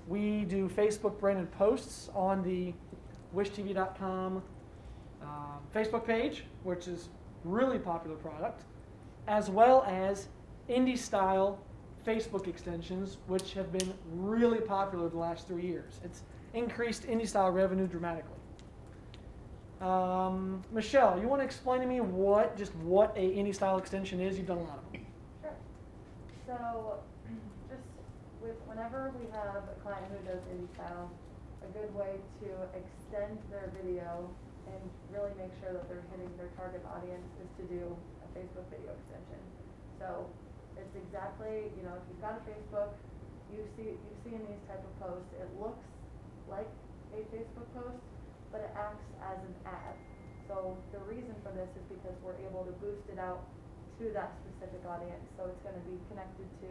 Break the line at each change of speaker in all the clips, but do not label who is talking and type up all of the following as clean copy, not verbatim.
We do Facebook branded posts on the wishtv.com Facebook page, which is really popular product, as well as Indy style Facebook extensions, which have been really popular the last 3 years. It's increased Indy style revenue dramatically. Michelle, you want to explain to me what a Indy style extension is? You've done a lot of them.
Sure. So just whenever we have a client who does Indy style, a good way to extend their video and really make sure that they're hitting their target audience is to do a Facebook video extension. So it's exactly, if you've got a Facebook, you've seen these type of posts, it looks like a Facebook post, but it acts as an ad. So the reason for this is because we're able to boost it out to that specific audience. So it's going to be connected to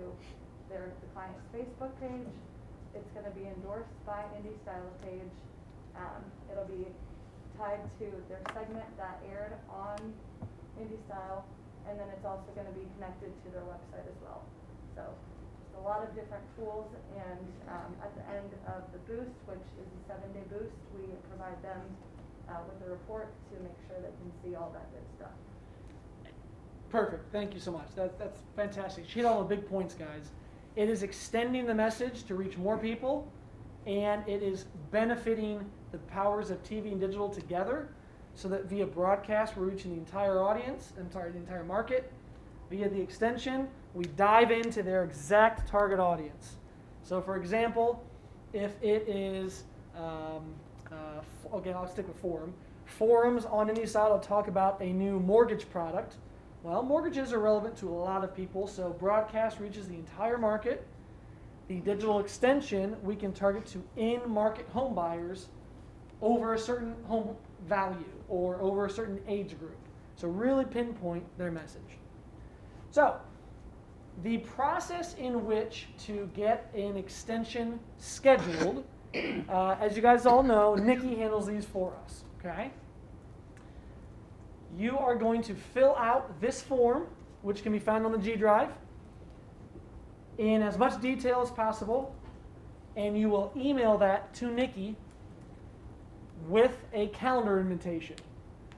the client's Facebook page. It's going to be endorsed by Indy Style page. It'll be tied to their segment that aired on Indy Style, and then it's also going to be connected to their website as well. So just a lot of different tools, and at the end of the boost, which is a 7-day boost, we provide them with a report to make sure they can see all that good stuff.
Perfect. Thank you so much. That's fantastic. She hit all the big points, guys. It is extending the message to reach more people, and it is benefiting the powers of TV and digital together, so that via broadcast we're reaching the entire audience, the entire market. Via the extension, we dive into their exact target audience. So for example, if it is, okay, I'll stick with forums on Indy Style will talk about a new mortgage product. Well, mortgages are relevant to a lot of people, so broadcast reaches the entire market. The digital extension, we can target to in-market home buyers over a certain home value or over a certain age group. So really pinpoint their message. So the process in which to get an extension scheduled, as you guys all know, Nikki handles these for us, okay? You are going to fill out this form, which can be found on the G Drive, in as much detail as possible, and you will email that to Nikki with a calendar invitation.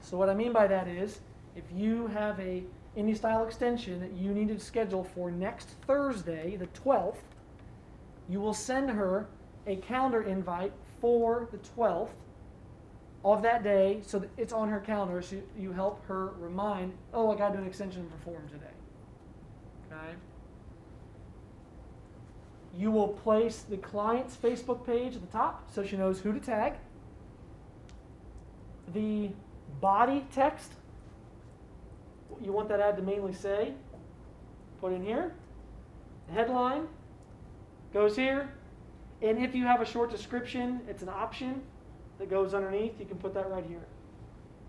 So what I mean by that is, if you have a Indy Style extension that you need to schedule for next Thursday, the 12th, you will send her a calendar invite for the 12th of that day, so that it's on her calendar, so you help her remind, oh, I got to do an extension for forum today. Okay? You will place the client's Facebook page at the top so she knows who to tag. The body text, you want that ad to mainly say, put in here. The headline goes here. And if you have a short description, it's an option that goes underneath. You can put that right here.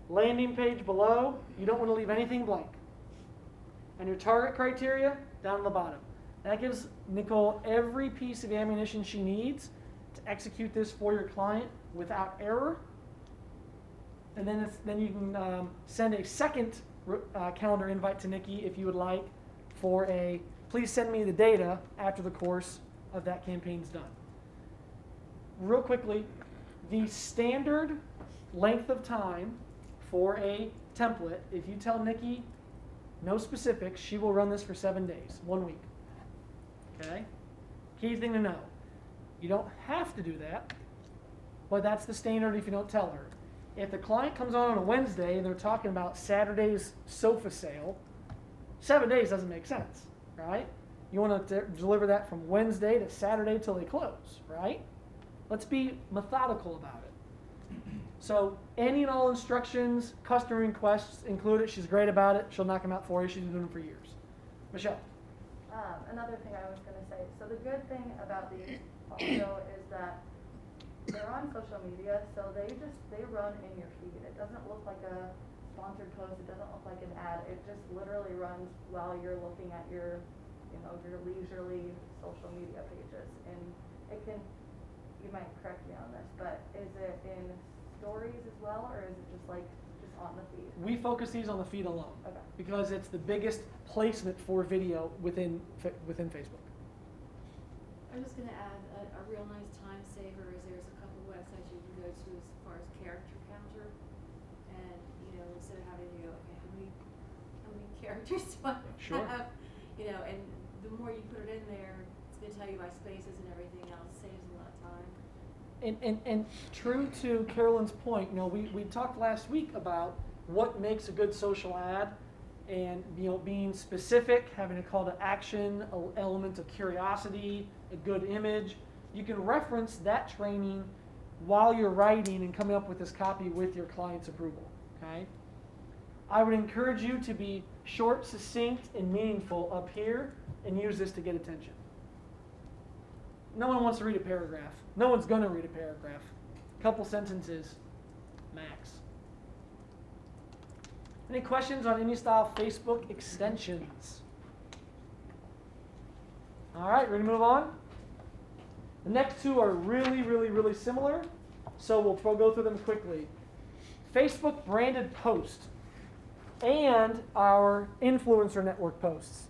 Landing page below, you don't want to leave anything blank. And your target criteria down at the bottom. That gives Nicole every piece of ammunition she needs to execute this for your client without error. And then you can send a second calendar invite to Nikki if you would like for a, please send me the data after the course of that campaign's done. Real quickly, the standard length of time for a template, if you tell Nikki no specifics, she will run this for 7 days, 1 week. Okay? Key thing to know, you don't have to do that, but that's the standard if you don't tell her. If the client comes on a Wednesday and they're talking about Saturday's sofa sale, 7 days doesn't make sense, right? You want to deliver that from Wednesday to Saturday till they close, right? Let's be methodical about it. So any and all instructions, customer requests included. She's great about it. She'll knock them out for you. She's been doing them for years. Michelle.
Another thing I was going to say, so the good thing about these also is that they're on social media, so they run in your feed. It doesn't look like a sponsored post. It doesn't look like an ad. It just literally runs while you're looking at your leisurely social media pages. And it can, you might correct me on this, but is it in stories as well, or is it just on the feed?
We focus these on the feed alone,
okay,
because it's the biggest placement for video within Facebook.
I was just gonna add a real nice time saver is there's a couple websites you can go to as far as character counter. And, instead of having to go, okay, how many characters do I
Sure.
have? And the more you put it in there, it's gonna tell you by spaces and everything else, saves a lot of time.
And true to Carolyn's point, we talked last week about what makes a good social ad, and being specific, having a call to action, an element of curiosity, a good image. You can reference that training while you're writing and coming up with this copy with your client's approval. Okay? I would encourage you to be short, succinct, and meaningful up here, and use this to get attention. No one wants to read a paragraph. No one's going to read a paragraph. A couple sentences, max. Any questions on any style Facebook extensions? All right, ready to move on? The next two are really, really, really similar, so we'll go through them quickly. Facebook branded posts and our influencer network posts.